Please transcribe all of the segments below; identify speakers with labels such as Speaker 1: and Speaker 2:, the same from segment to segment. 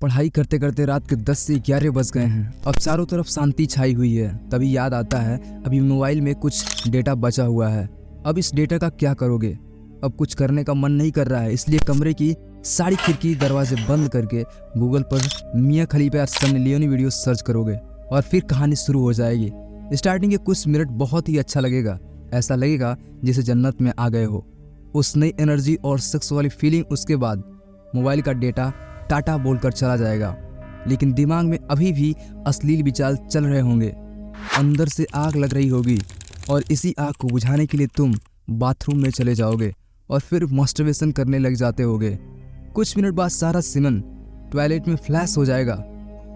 Speaker 1: पढ़ाई करते करते रात के 10 से 11 बज गए हैं। अब चारों तरफ शांति छाई हुई है। तभी याद आता है अभी मोबाइल में कुछ डेटा बचा हुआ है। अब इस डेटा का क्या करोगे? अब कुछ करने का मन नहीं कर रहा है, इसलिए कमरे की सारी खिड़की दरवाजे बंद करके गूगल पर मियां खलीफा और सनी लियोनी वीडियो सर्च करोगे और फिर कहानी शुरू हो जाएगी। स्टार्टिंग के कुछ मिनट बहुत ही अच्छा लगेगा, ऐसा लगेगा जैसे जन्नत में आ गए हो। उस नई एनर्जी और सेक्स वाली फीलिंग। उसके बाद मोबाइल का डेटा टाटा बोलकर चला जाएगा, लेकिन दिमाग में अभी भी अश्लील विचार चल रहे होंगे। अंदर से आग लग रही होगी और इसी आग को बुझाने के लिए तुम बाथरूम में चले जाओगे और फिर मास्टरबेशन करने लग जाते होगे। कुछ मिनट बाद सारा सीमन टॉयलेट में फ्लैश हो जाएगा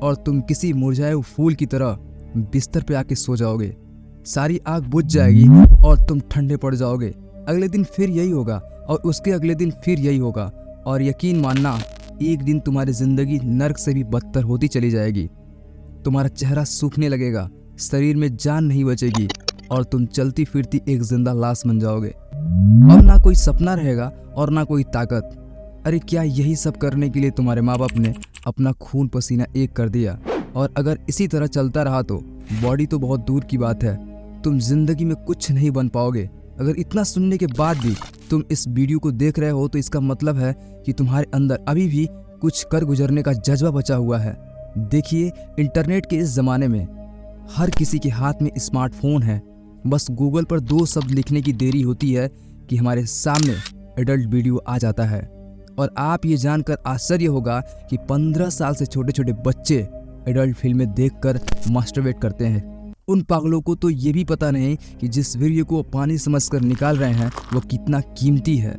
Speaker 1: और तुम किसी मुरझाए फूल की तरह बिस्तर पे आके सो जाओगे। सारी आग बुझ जाएगी और तुम ठंडे पड़ जाओगे। अगले दिन फिर यही होगा और उसके अगले दिन फिर यही होगा, और यकीन मानना एक दिन तुम्हारी जिंदगी नर्क से भी बदतर होती चली जाएगी। तुम्हारा चेहरा सूखने लगेगा, शरीर में जान नहीं बचेगी और तुम चलती फिरती एक जिंदा लाश बन जाओगे। अब ना कोई सपना रहेगा और ना कोई ताकत। अरे क्या यही सब करने के लिए तुम्हारे माँ बाप ने अपना खून पसीना एक कर दिया? और अगर इसी तरह चलता रहा तो बॉडी तो बहुत दूर की बात है, तुम जिंदगी में कुछ नहीं बन पाओगे। अगर इतना सुनने के बाद भी तुम इस वीडियो को देख रहे हो तो इसका मतलब है कि तुम्हारे अंदर अभी भी कुछ कर गुजरने का जज्बा बचा हुआ है। देखिए, इंटरनेट के इस ज़माने में हर किसी के हाथ में स्मार्टफोन है। बस गूगल पर 2 शब्द लिखने की देरी होती है कि हमारे सामने एडल्ट वीडियो आ जाता है। और आप ये जानकर आश्चर्य होगा कि 15 साल से छोटे छोटे बच्चे एडल्ट फिल्में देखकर मास्टरबेट करते हैं। उन पागलों को तो ये भी पता नहीं कि जिस वीर्य को पानी समझकर निकाल रहे हैं वो कितना कीमती है।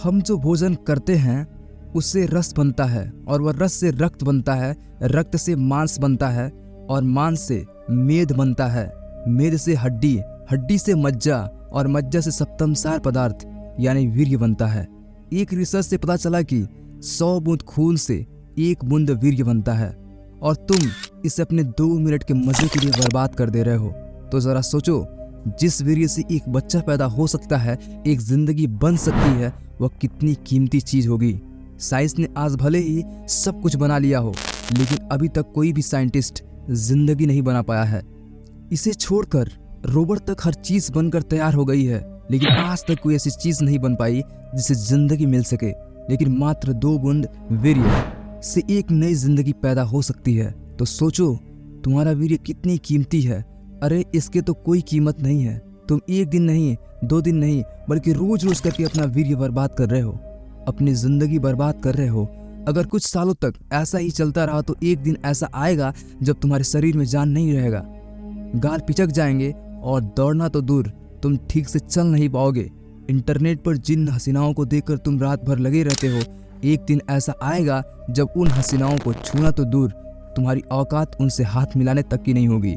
Speaker 1: हम जो भोजन करते हैं उससे रस बनता है और वह रस से रक्त बनता है, रक्त से मांस बनता है और मांस से मेद बनता है, मेद से हड्डी, हड्डी से मज्जा और मज्जा से सप्तमसार पदार्थ यानी वीर्य बनता है। एक रिसर्च से पता चला कि 100 बूंद खून से 1 बूंद वीर्य बनता है और तुम इसे अपने 2 मिनट के मजे के लिए बर्बाद कर दे रहे हो। तो जरा सोचो, जिस वीर्य से एक बच्चा पैदा हो सकता है, एक जिंदगी बन सकती है, वह कितनी कीमती चीज होगी। साइंस ने आज भले ही सब कुछ बना लिया हो, लेकिन अभी तक कोई भी साइंटिस्ट जिंदगी नहीं बना पाया है। इसे छोड़कर रोबोट तक हर चीज बनकर तैयार हो गई है, लेकिन आज तक कोई ऐसी चीज नहीं बन पाई जिसे जिंदगी मिल सके। लेकिन मात्र 2 बूंद वीर्य से एक नई जिंदगी पैदा हो सकती है। तो सोचो, तुम्हारा वीर्य कितनी कीमती है। अरे इसके तो कोई कीमत नहीं है। तुम एक दिन नहीं, 2 दिन नहीं, बल्कि रोज रोज करके अपना वीर्य बर्बाद कर रहे हो, अपनी जिंदगी बर्बाद कर रहे हो। अगर कुछ सालों तक ऐसा ही चलता रहा तो एक दिन ऐसा आएगा जब तुम्हारे शरीर में जान नहीं रहेगा, गाल पिचक जाएंगे और दौड़ना तो दूर, तुम ठीक से चल नहीं पाओगे। इंटरनेट पर जिन हसीनाओं को देखकर तुम रात भर लगे रहते हो, एक दिन ऐसा आएगा जब उन हसीनाओं को छूना तो दूर, तुम्हारी औकात उनसे हाथ मिलाने तक की नहीं होगी।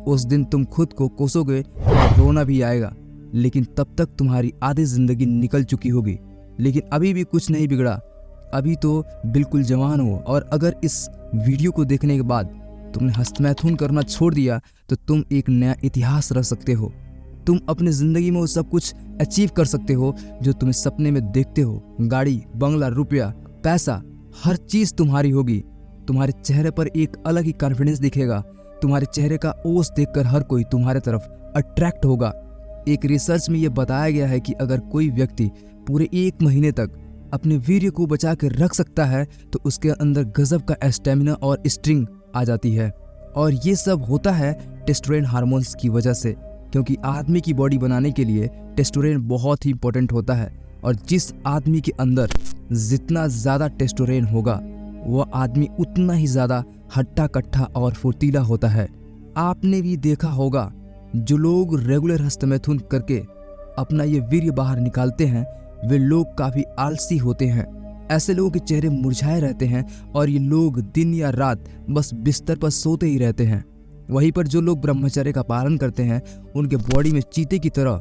Speaker 1: उस दिन तुम खुद को कोसोगे और रोना भी आएगा, लेकिन तब तक तुम्हारी आधी जिंदगी निकल चुकी होगी। लेकिन अभी भी कुछ नहीं बिगड़ा, अभी तो बिल्कुल जवान हो। और अगर इस वीडियो को देखने के बाद तुमने हस्तमैथुन करना छोड़ दिया तो तुम एक नया इतिहास रच सकते हो। तुम अपनी जिंदगी में वो सब कुछ अचीव कर सकते हो जो तुम्हें सपने में देखते हो। गाड़ी, बंगला, रुपया, पैसा, हर चीज तुम्हारी होगी। तुम्हारे चेहरे पर एक अलग ही कॉन्फिडेंस दिखेगा। तुम्हारे चेहरे का ओस देखकर हर कोई तुम्हारे तरफ अट्रैक्ट होगा। एक रिसर्च में यह बताया गया है कि अगर कोई व्यक्ति पूरे 1 महीने तक अपने वीर्य को बचा कर रख सकता है तो उसके अंदर गजब का स्टेमिना और स्ट्रिंग आ जाती है। और ये सब होता है टेस्टोस्टेरोन हार्मोन्स की वजह से, क्योंकि आदमी की बॉडी बनाने के लिए टेस्टोस्टेरोन बहुत ही इंपॉर्टेंट होता है। और जिस आदमी के अंदर जितना ज़्यादा टेस्टोस्टेरोन होगा वह आदमी उतना ही ज़्यादा हट्टा कट्ठा और फुर्तीला होता है। आपने भी देखा होगा, जो लोग रेगुलर हस्तमैथुन करके अपना ये वीर्य बाहर निकालते हैं वे लोग काफ़ी आलसी होते हैं। ऐसे लोगों के चेहरे मुरझाए रहते हैं और ये लोग दिन या रात बस बिस्तर पर सोते ही रहते हैं। वहीं पर जो लोग ब्रह्मचर्य का पालन करते हैं उनके बॉडी में चीते की तरह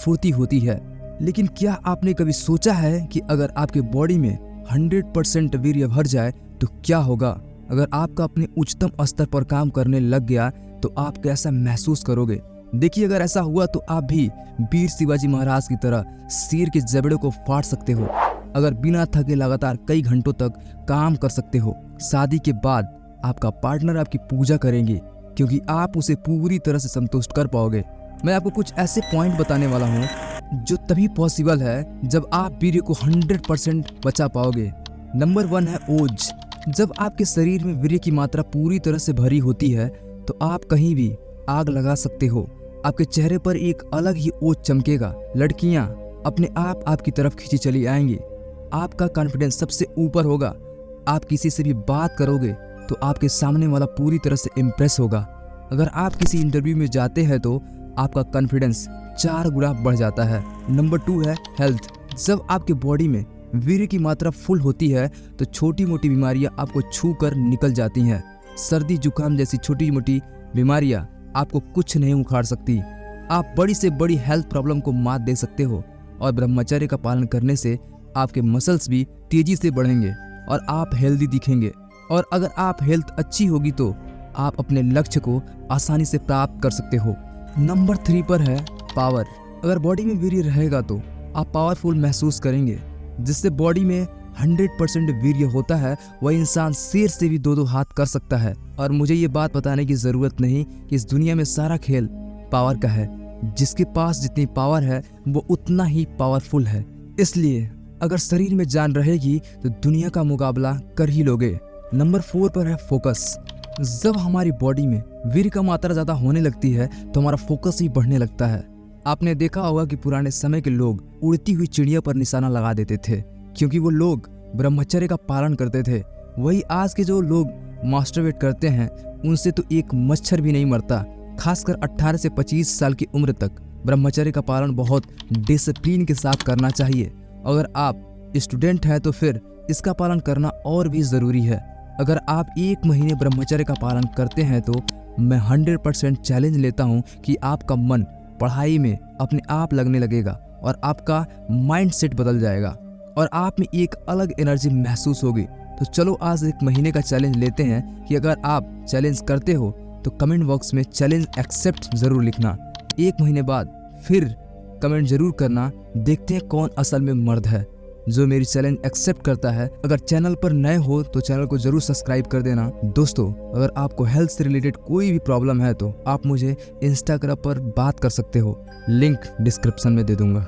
Speaker 1: फुर्ती होती है। लेकिन क्या आपने कभी सोचा है कि अगर आपके बॉडी में 100% वीर्य भर जाए तो क्या होगा? अगर आपका अपने उच्चतम स्तर पर काम करने लग गया तो आप कैसा महसूस करोगे? देखिए, अगर ऐसा हुआ तो आप भी वीर शिवाजी महाराज की तरह शेर के जबड़े को फाड़ सकते हो। अगर बिना थके लगातार कई घंटों तक काम कर सकते हो। शादी के बाद आपका पार्टनर आपकी पूजा करेंगे क्योंकि आप उसे पूरी तरह से संतुष्ट कर पाओगे। मैं आपको कुछ ऐसे पॉइंट बताने वाला हूँ जो तभी पॉसिबल है जब आप वीर्य को 100% बचा पाओगे। नंबर 1 है ओज। जब आपके शरीर में वीर्य की मात्रा पूरी तरह से भरी होती है तो आप कहीं भी आग लगा सकते हो। आपके चेहरे पर एक अलग ही ओज चमकेगा। लड़कियां अपने आप आपकी तरफ खींची चली आएंगी। आपका कॉन्फिडेंस सबसे ऊपर होगा। आप किसी से भी बात करोगे तो आपके सामने वाला पूरी तरह से इम्प्रेस होगा। अगर आप किसी इंटरव्यू में जाते हैं तो आपका कॉन्फिडेंस 4 गुना बढ़ जाता है। नंबर 2 है हेल्थ। जब आपके बॉडी में वीर्य की मात्रा फुल होती है तो छोटी मोटी बीमारियां आपको छू कर निकल जाती हैं। सर्दी जुकाम जैसी छोटी मोटी बीमारियां आपको कुछ नहीं उखाड़ सकती। आप बड़ी से बड़ी हेल्थ प्रॉब्लम को मात दे सकते हो और ब्रह्मचर्य का पालन करने से आपके मसल्स भी तेजी से बढ़ेंगे और आप हेल्दी दिखेंगे। और अगर आप हेल्थ अच्छी होगी तो आप अपने लक्ष्य को आसानी से प्राप्त कर सकते हो। नंबर 3 पर है पावर। अगर बॉडी में वीर्य रहेगा तो आप पावरफुल महसूस करेंगे। जिससे बॉडी में 100% वीर्य होता है वह इंसान शेर से भी 2-2 हाथ कर सकता है। और मुझे ये बात बताने की जरूरत नहीं कि इस दुनिया में सारा खेल पावर का है। जिसके पास जितनी पावर है वो उतना ही पावरफुल है। इसलिए अगर शरीर में जान रहेगी तो दुनिया का मुकाबला कर ही लोगे। नंबर 4 पर है फोकस। जब हमारी बॉडी में वीर्य का मात्रा ज़्यादा होने लगती है तो हमारा फोकस ही बढ़ने लगता है। आपने देखा होगा कि पुराने समय के लोग उड़ती हुई चिड़िया पर निशाना लगा देते थे क्योंकि वो लोग ब्रह्मचर्य का पालन करते थे। वही आज के जो लोग मास्टरबेट करते हैं उनसे तो एक मच्छर भी नहीं मरता। खासकर 18 से 25 साल की उम्र तक ब्रह्मचर्य का पालन बहुत डिसिप्लिन के साथ करना चाहिए। अगर आप स्टूडेंट हैं तो फिर इसका पालन करना और भी ज़रूरी है। अगर आप 1 महीने ब्रह्मचर्य का पालन करते हैं तो मैं 100% चैलेंज लेता हूं कि आपका मन पढ़ाई में अपने आप लगने लगेगा और आपका माइंड सेट बदल जाएगा और आप में एक अलग एनर्जी महसूस होगी। तो चलो आज 1 महीने का चैलेंज लेते हैं कि अगर आप चैलेंज करते हो तो कमेंट बॉक्स में चैलेंज एक्सेप्ट ज़रूर लिखना। 1 महीने बाद फिर कमेंट जरूर करना। देखते हैं कौन असल में मर्द है जो मेरी चैलेंज एक्सेप्ट करता है। अगर चैनल पर नए हो तो चैनल को जरूर सब्सक्राइब कर देना। दोस्तों अगर आपको हेल्थ से रिलेटेड कोई भी प्रॉब्लम है तो आप मुझे इंस्टाग्राम पर बात कर सकते हो। लिंक डिस्क्रिप्शन में दे दूंगा।